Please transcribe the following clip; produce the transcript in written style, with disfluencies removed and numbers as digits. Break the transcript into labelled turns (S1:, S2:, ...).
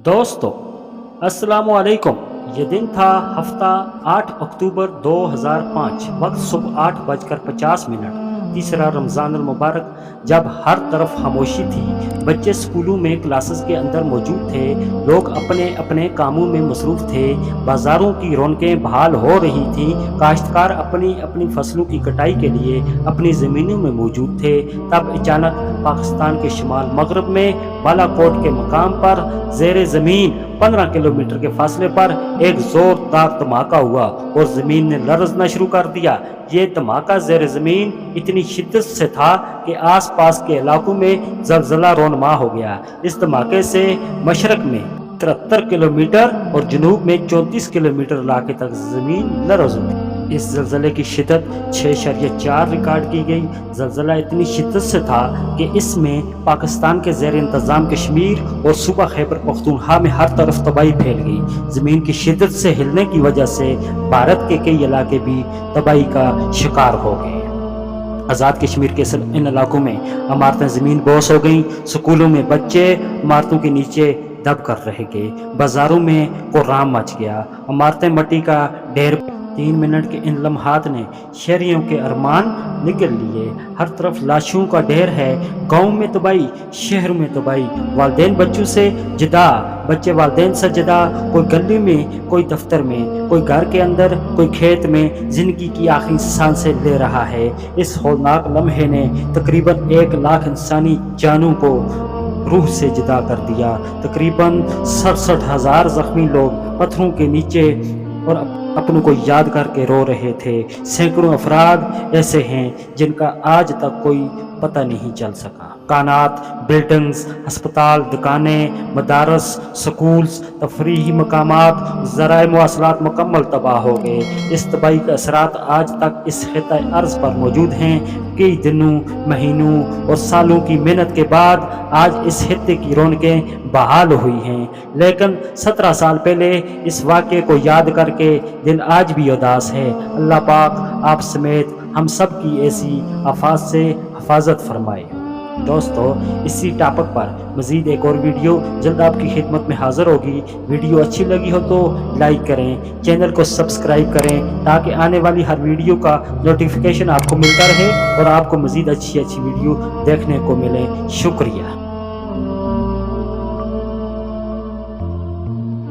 S1: दोस्तों अस्सलाम वालेकुम। ये दिन था हफ्ता 8 अक्टूबर 2005, वक्त सुबह 8:50, तीसरा रमज़ान मुबारक, जब हर तरफ खामोशी थी। बच्चे स्कूलों में क्लासेस के अंदर मौजूद थे, लोग अपने अपने कामों में मसरूफ़ थे, बाज़ारों की रौनकें बहाल हो रही थीं, काश्तकार अपनी अपनी फसलों की कटाई के लिए अपनी ज़मीनों में मौजूद थे। तब अचानक पाकिस्तान के शुमाल मगरब में बालाकोट के मकाम पर ज़ेरे ज़मीन 15 किलोमीटर के फासले पर एक ज़ोरदार धमाका हुआ और ज़मीन ने लरज़ना शुरू कर दिया। ये धमाका ज़ेरे ज़मीन इतनी शिद्दत से था कि आसपास के इलाकों में ज़लज़ला रोनमा हो गया। इस धमाके से मशरक़ में 73 किलोमीटर और जनूब में 34 किलोमीटर इलाके तक ज़मीन लरज़ हुई। इस ज़लज़ले की शिद्दत 6.4 रिकॉर्ड की गई। ज़लज़ला इतनी शिद्दत से था कि इसमें पाकिस्तान के ज़ेर इंतज़ाम कश्मीर और सूबा खैबर पख्तूनख्वा में हर तरफ तबाही फैल गई। ज़मीन की शिद्दत से हिलने की वजह से भारत के कई इलाके भी तबाही का शिकार हो गए। आज़ाद कश्मीर के इन इलाकों में इमारतें ज़मीन बोस हो गईं। स्कूलों में बच्चे इमारतों के नीचे दब कर रह गए। बाज़ारों में कोहराम मच गया। इमारतें मट्टी का ढेर। 3 मिनट के इन लम्हात ने शहरियों के अरमान निगल लिए। हर तरफ लाशों का ढेर है। गाँव में तबाही, शहर में तबाही। वालिदैन बच्चों से जुदा, बच्चे वालिदैन से जुदा। कोई गली में, कोई दफ्तर में, कोई घर के अंदर, कोई खेत में जिंदगी की आखिरी सांसें ले रहा है। इस हौलनाक लम्हे ने तकरीबन 1 लाख इंसानी जानों को रूह से जुदा कर दिया। तकरीबन 67,000 जख्मी लोग पत्थरों के नीचे और अपनों को याद करके रो रहे थे। सैकड़ों अफराद ऐसे हैं जिनका आज तक कोई पता नहीं चल सका। कानात, बिल्डिंग्स, अस्पताल, दुकानें, मदारस, स्कूल्स, तफरीही मकामात, ज़राए मवासलात मुकम्मल तबाह हो गए। इस तबाही के असरात आज तक इस खित्ता अर्ज़ पर मौजूद हैं। कई दिनों, महीनों और सालों की मेहनत के बाद आज इस खित्ते की रौनकें बहाल हुई हैं, लेकिन 17 साल पहले इस वाक़े को याद करके दिल आज भी उदास है। अल्लाह पाक आप समेत हम सब की ऐसी आफात से हिफाजत फरमाए। दोस्तों, इसी टॉपिक पर मज़ीद एक और वीडियो जल्द आपकी खिदमत में हाज़िर होगी। वीडियो अच्छी लगी हो तो लाइक करें, चैनल को सब्सक्राइब करें ताकि आने वाली हर वीडियो का नोटिफिकेशन आपको मिलता रहे और आपको मज़ीद अच्छी वीडियो देखने को मिले। शुक्रिया।